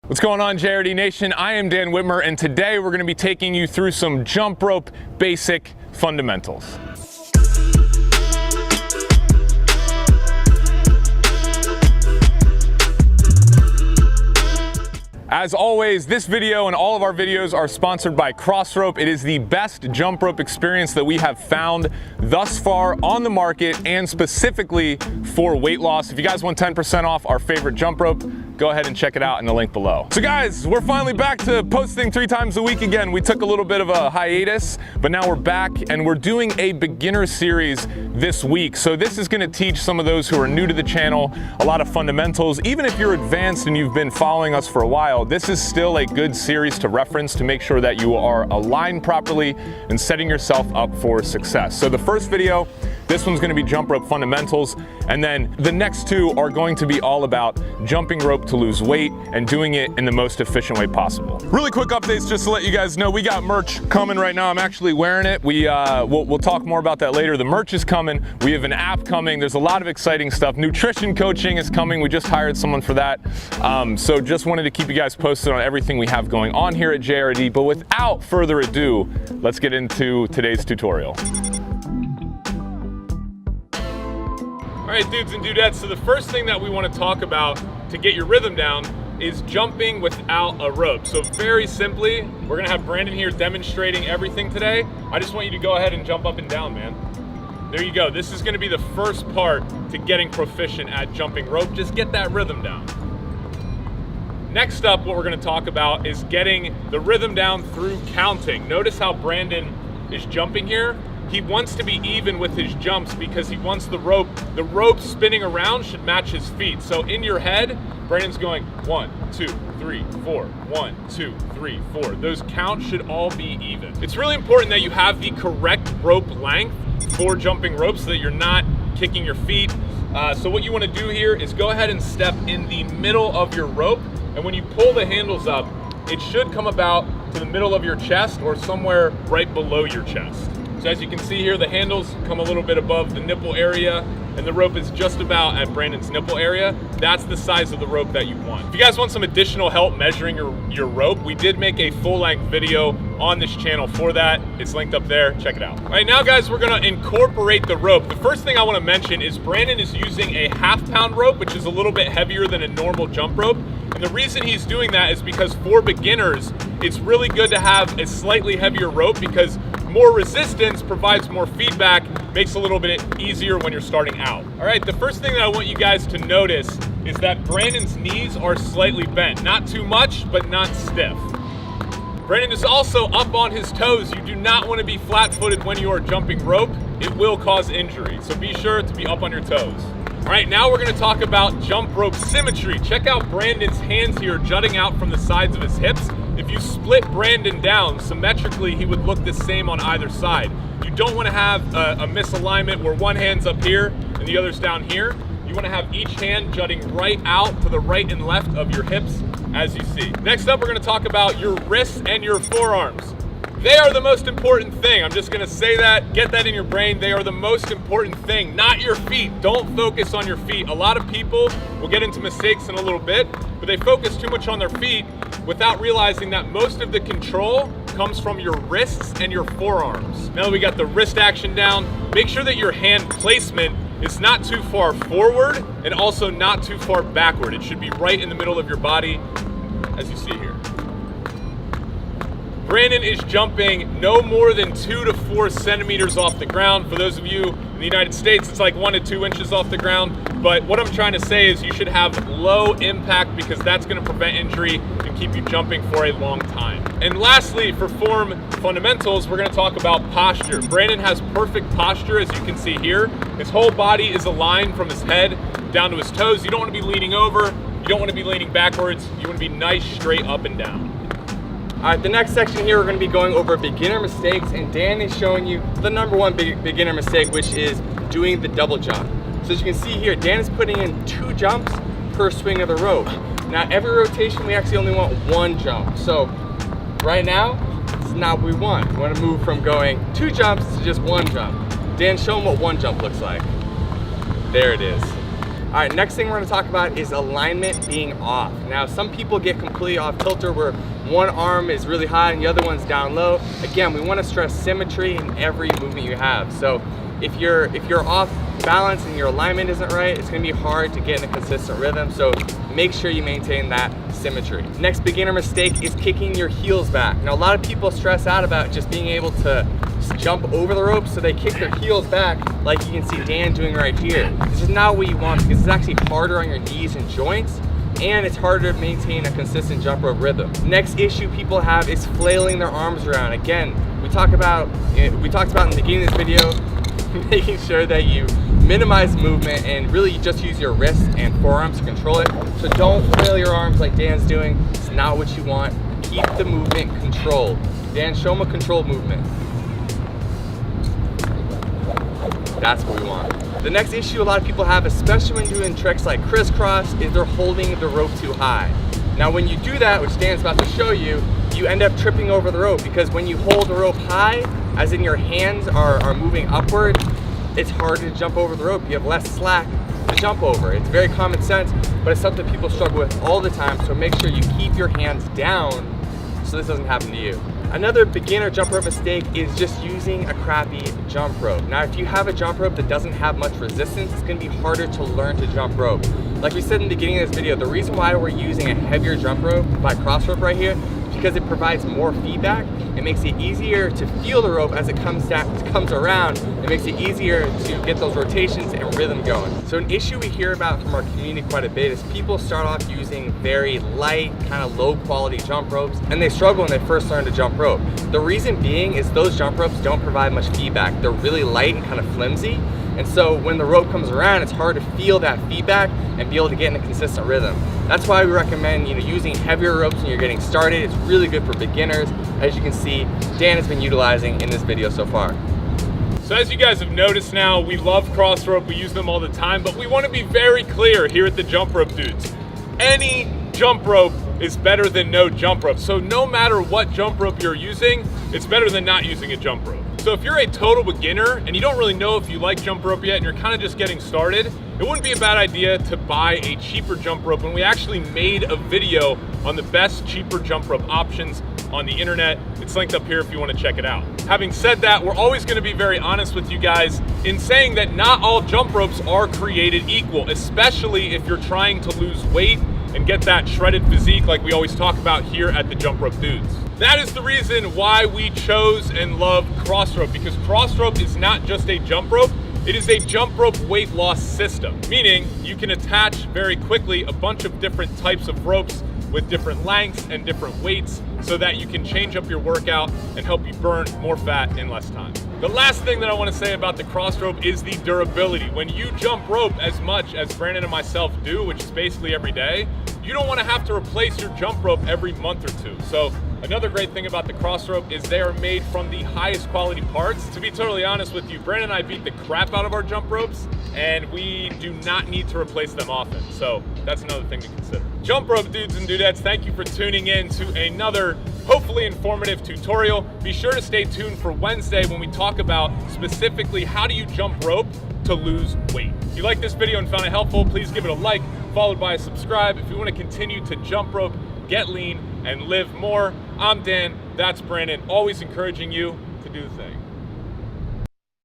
What's going on, JRD Nation? I am Dan Whitmer, and today we're going to be taking you through some jump rope basic fundamentals. As always, this video and all of our videos are sponsored by Crossrope. It is the best jump rope experience that we have found thus far on the market, and specifically for weight loss. If you guys want 10% off our favorite jump rope, go ahead and check it out in the link below. So guys, we're finally back to posting 3 times a week again. We took a little bit of a hiatus, but now we're back and we're doing a beginner series this week. So this is gonna teach some of those who are new to the channel a lot of fundamentals. Even if you're advanced and you've been following us for a while, this is still a good series to reference to make sure that you are aligned properly and setting yourself up for success. So the first video, this one's gonna be jump rope fundamentals, and then the next 2 are going to be all about jumping rope to lose weight and doing it in the most efficient way possible. Really quick updates just to let you guys know, we got merch coming right now. I'm actually wearing it. We'll talk more about that later. The merch is coming. We have an app coming. There's a lot of exciting stuff. Nutrition coaching is coming. We just hired someone for that. So just wanted to keep you guys posted on everything we have going on here at JRD. But without further ado, let's get into today's tutorial. All right, dudes and dudettes, so the first thing that we want to talk about to get your rhythm down is jumping without a rope. So very simply, we're gonna have Brandon here demonstrating everything today. I just want you to go ahead and jump up and down, man. There you go. This is gonna be the first part to getting proficient at jumping rope. Just get that rhythm down. Next up, what we're gonna talk about is getting the rhythm down through counting. Notice how Brandon is jumping here. He wants to be even with his jumps because he wants the rope spinning around should match his feet. So in your head, Brandon's going 1, 2, 3, 4, 1, 2, 3, 4. Those counts should all be even. It's really important that you have the correct rope length for jumping rope so that you're not kicking your feet. So what you want to do here is go ahead and step in the middle of your rope, and when you pull the handles up, it should come about to the middle of your chest or somewhere right below your chest. So as you can see here, the handles come a little bit above the nipple area, and the rope is just about at Brandon's nipple area. That's the size of the rope that you want. If you guys want some additional help measuring your rope, we did make a full-length video on this channel for that. It's linked up there, check it out. All right, now guys, we're gonna incorporate the rope. The first thing I wanna mention is Brandon is using a half-pound rope, which is a little bit heavier than a normal jump rope. And the reason he's doing that is because for beginners, it's really good to have a slightly heavier rope because more resistance provides more feedback, makes it a little bit easier when you're starting out. All right, the first thing that I want you guys to notice is that Brandon's knees are slightly bent. Not too much, but not stiff. Brandon is also up on his toes. You do not want to be flat-footed when you are jumping rope. It will cause injury, so be sure to be up on your toes. All right, now we're gonna talk about jump rope symmetry. Check out Brandon's hands here jutting out from the sides of his hips. If you split Brandon down symmetrically, he would look the same on either side. You don't wanna have a misalignment where one hand's up here and the other's down here. You wanna have each hand jutting right out to the right and left of your hips as you see. Next up, we're gonna talk about your wrists and your forearms. They are the most important thing. I'm just gonna say that, get that in your brain. They are the most important thing, not your feet. Don't focus on your feet. A lot of people will get into mistakes in a little bit, but they focus too much on their feet without realizing that most of the control comes from your wrists and your forearms. Now that we got the wrist action down, make sure that your hand placement is not too far forward and also not too far backward. It should be right in the middle of your body, as you see here. Brandon is jumping no more than 2 to 4 centimeters off the ground. For those of you in the United States, it's like 1 to 2 inches off the ground. But what I'm trying to say is you should have low impact because that's gonna prevent injury and keep you jumping for a long time. And lastly, for form fundamentals, we're gonna talk about posture. Brandon has perfect posture, as you can see here. His whole body is aligned from his head down to his toes. You don't wanna be leaning over, you don't wanna be leaning backwards, you wanna be nice, straight up and down. All right, the next section here, we're gonna be going over beginner mistakes, and Dan is showing you the #1 beginner mistake, which is doing the double jump. So as you can see here, Dan is putting in 2 jumps per swing of the rope. Now, every rotation, we actually only want 1 jump. So right now, it's not what we want. We wanna move from going 2 jumps to just 1 jump. Dan, show them what 1 jump looks like. There it is. All right, next thing we're gonna talk about is alignment being off. Now, some people get completely off kilter where one arm is really high and the other one's down low. Again, we wanna stress symmetry in every movement you have. So if you're off balance and your alignment isn't right, it's gonna be hard to get in a consistent rhythm. So make sure you maintain that symmetry. Next beginner mistake is kicking your heels back. Now, a lot of people stress out about just being able to jump over the rope, so they kick their heels back like you can see Dan doing right here. This is not what you want because it's actually harder on your knees and joints, and it's harder to maintain a consistent jump rope rhythm. Next issue people have is flailing their arms around. Again, we talked about in the beginning of this video, making sure that you minimize movement and really just use your wrists and forearms to control it. So don't flail your arms like Dan's doing. It's not what you want. Keep the movement controlled. Dan, show them a controlled movement. That's what we want. The next issue a lot of people have, especially when doing tricks like crisscross, is they're holding the rope too high. Now when you do that, which Dan's about to show you, you end up tripping over the rope because when you hold the rope high, as in your hands are moving upward, it's harder to jump over the rope. You have less slack to jump over. It's very common sense, but it's something people struggle with all the time, so make sure you keep your hands down so this doesn't happen to you. Another beginner jump rope mistake is just using a crappy jump rope. Now, if you have a jump rope that doesn't have much resistance, it's gonna be harder to learn to jump rope. Like we said in the beginning of this video, the reason why we're using a heavier jump rope by Cross Rope right here is because it provides more feedback. It makes it easier to feel the rope as it comes around. It makes it easier to get those rotations and rhythm going. So an issue we hear about from our community quite a bit is people start off using very light, kind of low quality jump ropes, and they struggle when they first learn to jump rope. The reason being is those jump ropes don't provide much feedback. They're really light and kind of flimsy. And so when the rope comes around, it's hard to feel that feedback and be able to get in a consistent rhythm. That's why we recommend using heavier ropes when you're getting started. It's really good for beginners. As you can see, Dan has been utilizing in this video so far. So as you guys have noticed now, we love Cross Rope, we use them all the time, but we want to be very clear here at the Jump Rope Dudes. Any jump rope is better than no jump rope. So no matter what jump rope you're using, it's better than not using a jump rope. So if you're a total beginner and you don't really know if you like jump rope yet and you're kind of just getting started, it wouldn't be a bad idea to buy a cheaper jump rope. And we actually made a video on the best cheaper jump rope options on the internet. It's linked up here if you want to check it out. Having said that, we're always going to be very honest with you guys in saying that not all jump ropes are created equal, especially if you're trying to lose weight and get that shredded physique like we always talk about here at the Jump Rope Dudes. That is the reason why we chose and love Cross Rope, because Cross Rope is not just a jump rope, it is a jump rope weight loss system, meaning you can attach very quickly a bunch of different types of ropes with different lengths and different weights so that you can change up your workout and help you burn more fat in less time. The last thing that I want to say about the Cross Rope is the durability. When you jump rope as much as Brandon and myself do, which is basically every day, you don't want to have to replace your jump rope every month or two. So another great thing about the Cross Rope is they are made from the highest quality parts. To be totally honest with you, Brandon and I beat the crap out of our jump ropes and we do not need to replace them often. So that's another thing to consider. Jump Rope Dudes and Dudettes, thank you for tuning in to another hopefully informative tutorial. Be sure to stay tuned for Wednesday when we talk about specifically how do you jump rope to lose weight. If you like this video and found it helpful, please give it a like, followed by a subscribe. If you want to continue to jump rope, get lean, and live more, I'm Dan, that's Brandon, always encouraging you to do the thing.